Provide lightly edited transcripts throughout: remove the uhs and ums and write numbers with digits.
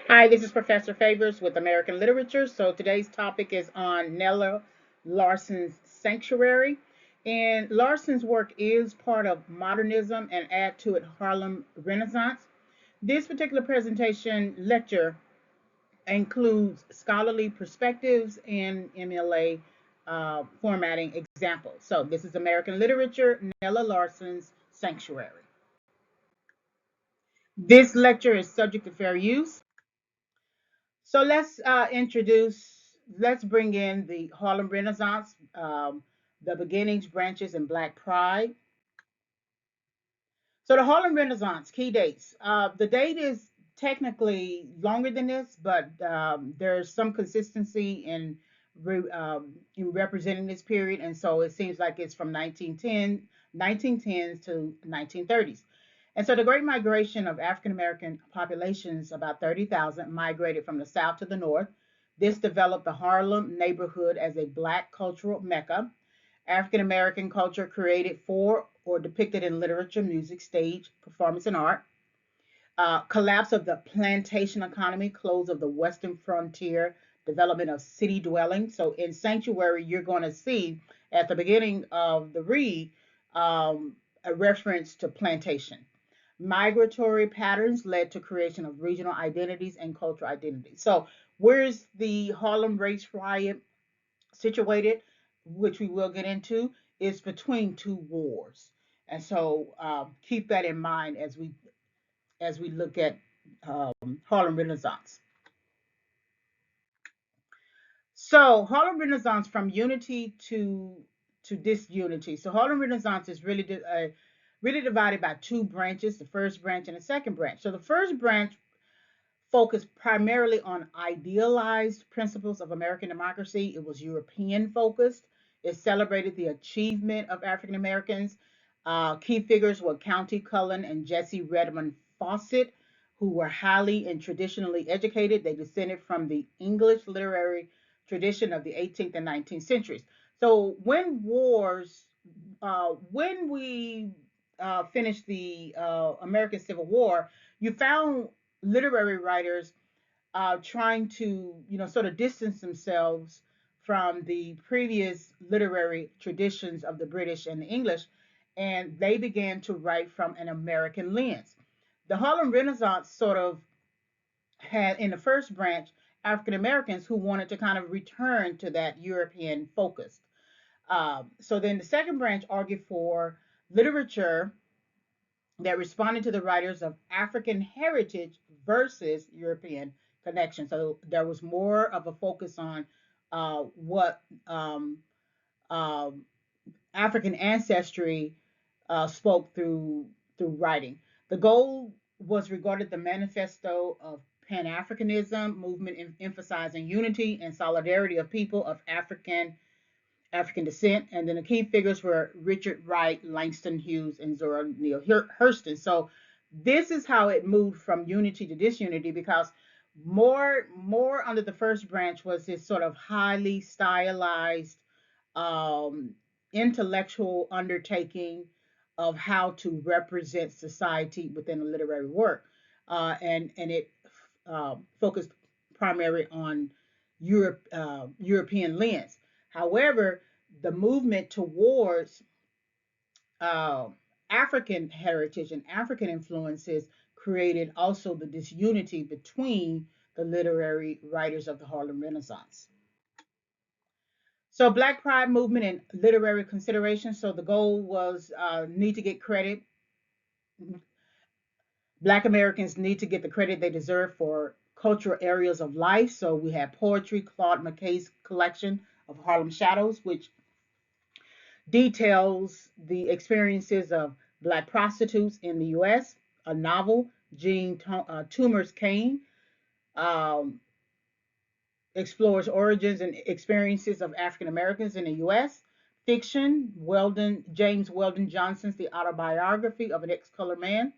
Hi, this is Professor Favors with American Literature. So today's topic is on Nella Larsen's Sanctuary. And Larsen's work is part of Modernism and add to it Harlem Renaissance. This particular presentation lecture includes scholarly perspectives and MLA formatting examples. So this is American Literature, Nella Larsen's Sanctuary. This lecture is subject to fair use. So let's bring in the Harlem Renaissance, the beginnings, branches, and Black Pride. So the Harlem Renaissance, key dates. The date is technically longer than this, but there's some consistency in representing this period, and so it seems like it's from 1910s to 1930s. And so the Great Migration of African American populations, about 30,000, migrated from the south to the north. This developed the Harlem neighborhood as a Black cultural mecca. African American culture created for or depicted in literature, music, stage, performance, and art. Collapse of the plantation economy, close of the western frontier, development of city dwelling. So in Sanctuary, you're going to see at the beginning of the read a reference to plantation. Migratory patterns led to creation of regional identities and cultural identities. So where's the Harlem Race Riot situated, which we will get into, is between two wars. And so keep that in mind as we look at Harlem Renaissance. So Harlem Renaissance from unity to disunity. So Harlem Renaissance is really divided by two branches: the first branch and the second branch. So the first branch focused primarily on idealized principles of American democracy. It was European focused. It celebrated the achievement of African Americans. Key figures were County Cullen and Jesse Redmond Fawcett, who were highly and traditionally educated. They descended from the English literary tradition of the 18th and 19th centuries. So when we finished the American Civil War, you found literary writers trying to, sort of distance themselves from the previous literary traditions of the British and the English, and they began to write from an American lens. The Harlem Renaissance sort of had, in the first branch, African Americans who wanted to kind of return to that European focus. So then the second branch argued for literature that responded to the writers of African heritage versus European connection. So there was more of a focus on what African ancestry spoke through writing. The goal was regarded the manifesto of Pan-Africanism movement, emphasizing unity and solidarity of people of African descent, and then the key figures were Richard Wright, Langston Hughes, and Zora Neale Hurston. So this is how it moved from unity to disunity, because more under the first branch was this sort of highly stylized um, intellectual undertaking of how to represent society within a literary work, and it focused primarily on European lens. However, the movement towards uh, African heritage and African influences created also the disunity between the literary writers of the Harlem Renaissance. So Black Pride movement and literary considerations. So the goal was need to get credit. Black Americans need to get the credit they deserve for cultural areas of life. So we have poetry, Claude McKay's collection of Harlem Shadows, which details the experiences of Black prostitutes in the U.S. A novel, Jean Toomer's Cane, um, explores origins and experiences of African Americans in the U.S. Fiction, James Weldon Johnson's The Autobiography of an Ex-Colored Man,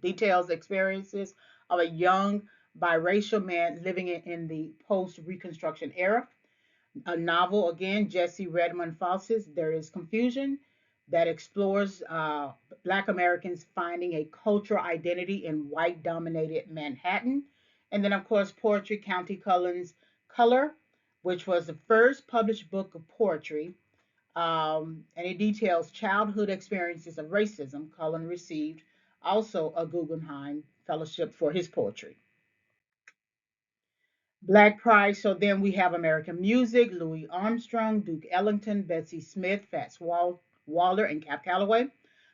details experiences of a young biracial man living in the post-Reconstruction era. A novel, again, Jesse Redmond Fawcett's There Is Confusion, that explores Black Americans finding a cultural identity in white dominated Manhattan. And then, of course, Poetry, County Cullen's Color, which was the first published book of poetry. And it details childhood experiences of racism. Cullen received also a Guggenheim Fellowship for his poetry. Black Pride. So then we have American Music, Louis Armstrong, Duke Ellington, Bessie Smith, Waller, and Cap Calloway.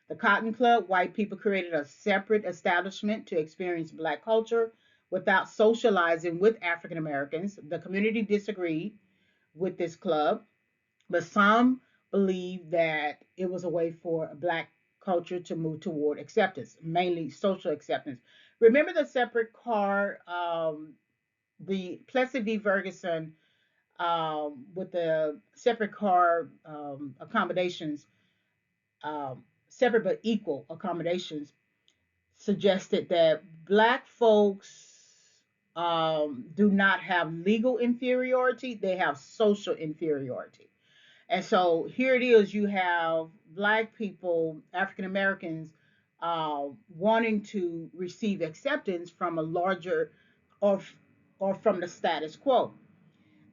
The Cotton Club, white people created a separate establishment to experience Black culture without socializing with African Americans. The community disagreed with this club, but some believe that it was a way for Black culture to move toward acceptance, mainly social acceptance. Remember the separate car, the Plessy v. Ferguson, with the separate car accommodations, separate but equal accommodations, suggested that Black folks do not have legal inferiority, they have social inferiority. And so here it is, you have Black people, African Americans, wanting to receive acceptance from a larger or, or from the status quo.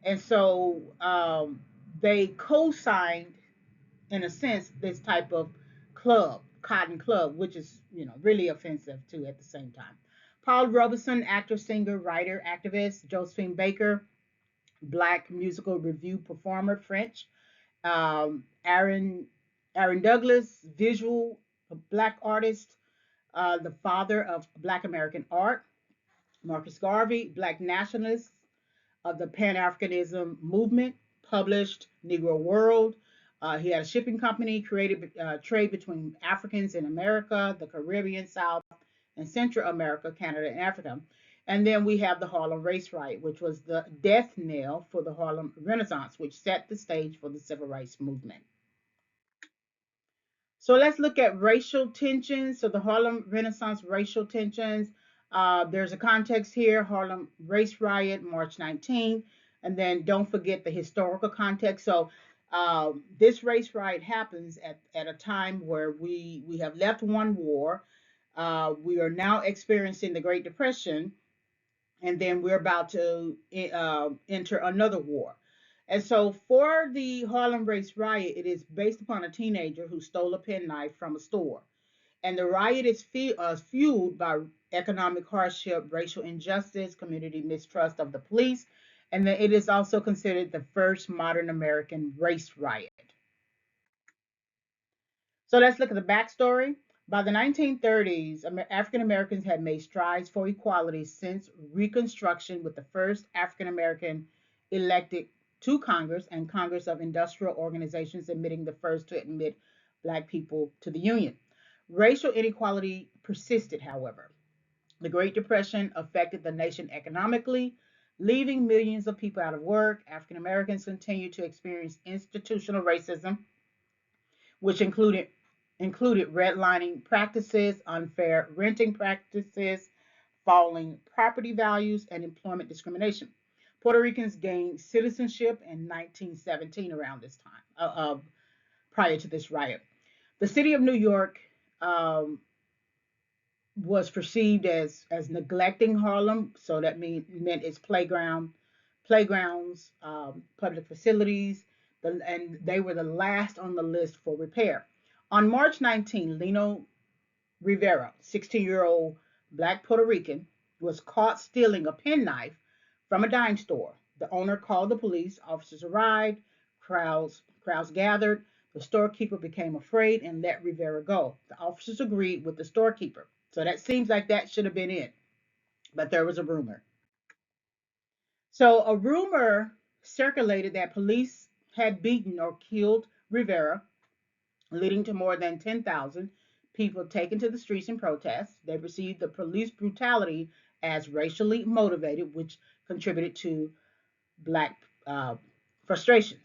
And so they co signed, in a sense, this type of club, Cotton Club, which is, really offensive too at the same time. Paul Robeson, actor, singer, writer, activist. Josephine Baker, Black musical review performer, French. Aaron Douglas, visual Black artist, the father of Black American art. Marcus Garvey, Black nationalist of the Pan Africanism movement, published Negro World. He had a shipping company, created trade between Africans in America, the Caribbean, South, and Central America, Canada, and Africa. And then we have the Harlem Race Riot, which was the death knell for the Harlem Renaissance, which set the stage for the Civil Rights Movement. So let's look at racial tensions. So the Harlem Renaissance racial tensions. There's a context here: Harlem Race Riot, March 19th, and then don't forget the historical context. So this race riot happens at a time where we have left one war. We are now experiencing the Great Depression, and then we're about to enter another war. And so for the Harlem Race Riot, it is based upon a teenager who stole a penknife from a store. And the riot is fueled by economic hardship, racial injustice, community mistrust of the police, and then it is also considered the first modern American race riot. So let's look at the backstory. By the 1930s, African Americans had made strides for equality since Reconstruction, with the first African American elected to Congress and Congress of Industrial Organizations admitting the first to admit Black people to the Union. Racial inequality persisted, however. The Great Depression affected the nation economically, leaving millions of people out of work. African Americans continued to experience institutional racism, which included redlining practices, unfair renting practices, falling property values, and employment discrimination. Puerto Ricans gained citizenship in 1917 around this time, prior to this riot. The city of New York was perceived as neglecting Harlem, so that meant its playgrounds, public facilities, and they were the last on the list for repair. On March 19, Lino Rivera, 16-year-old Black Puerto Rican, was caught stealing a penknife from a dime store. The owner called the police. Officers arrived. Crowds gathered. The storekeeper became afraid and let Rivera go. The officers agreed with the storekeeper. So that seems like that should have been it. But there was a rumor. So a rumor circulated that police had beaten or killed Rivera, leading to more than 10,000 people taken to the streets in protest. They perceived the police brutality as racially motivated, which contributed to Black frustrations.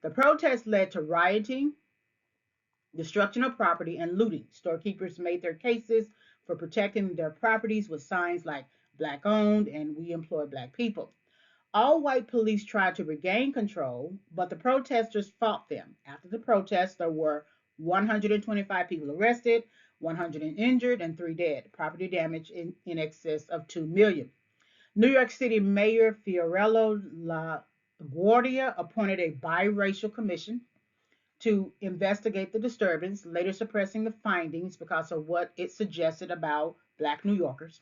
The protests led to rioting, destruction of property, and looting. Storekeepers made their cases for protecting their properties with signs like Black owned and we employ Black people. All white police tried to regain control, but the protesters fought them. After the protests, there were 125 people arrested, 100 injured, and 3 dead. Property damage in excess of 2 million. New York City Mayor Fiorello LaGuardia appointed a biracial commission to investigate the disturbance, later suppressing the findings because of what it suggested about Black New Yorkers.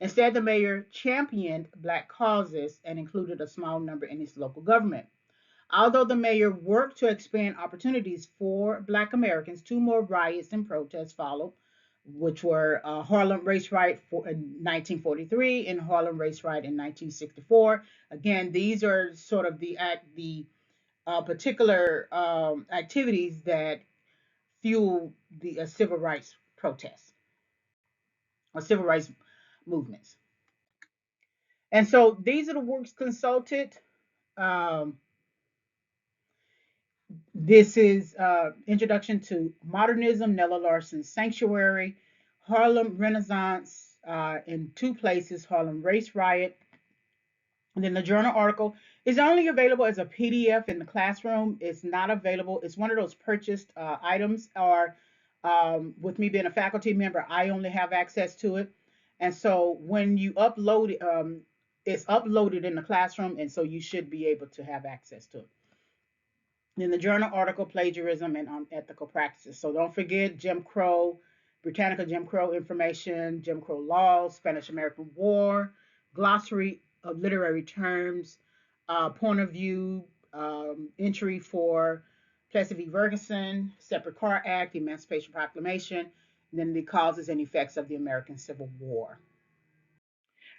Instead, the mayor championed Black causes and included a small number in his local government. Although the mayor worked to expand opportunities for Black Americans, two more riots and protests followed, which were Harlem Race Riot in 1943 and Harlem Race Riot in 1964. Again, these are sort of the particular activities that fuel the civil rights protests or civil rights movements. And so these are the works consulted. Um, This is Introduction to Modernism, Nella Larsen's Sanctuary, Harlem Renaissance in two places, Harlem Race Riot. And then the journal article is only available as a PDF in the classroom. It's not available. It's one of those purchased items, or with me being a faculty member, I only have access to it. And so when you upload it, it's uploaded in the classroom, and so you should be able to have access to it. In the journal article, plagiarism and unethical practices. So don't forget Jim Crow, Britannica Jim Crow information, Jim Crow laws, Spanish American War, glossary of literary terms, point of view, entry for Plessy v. Ferguson, Separate Car Act, the Emancipation Proclamation, and then the causes and effects of the American Civil War.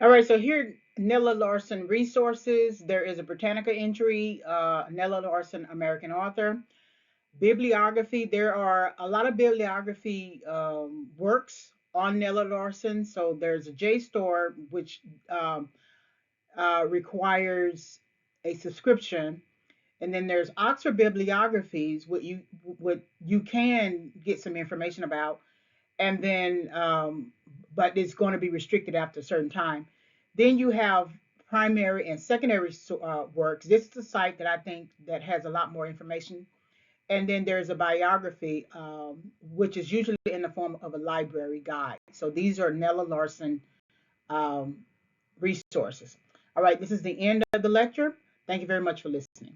All right, so here, Nella Larsen resources. There is a Britannica entry, Nella Larsen, American author. Bibliography, there are a lot of bibliography works on Nella Larsen. So there's a JSTOR, which requires a subscription. And then there's Oxford Bibliographies, what you can get some information about, and then but it's going to be restricted after a certain time. Then you have primary and secondary works. This is a site that I think that has a lot more information. And then there's a biography, which is usually in the form of a library guide. So these are Nella Larsen um, resources. All right, this is the end of the lecture. Thank you very much for listening.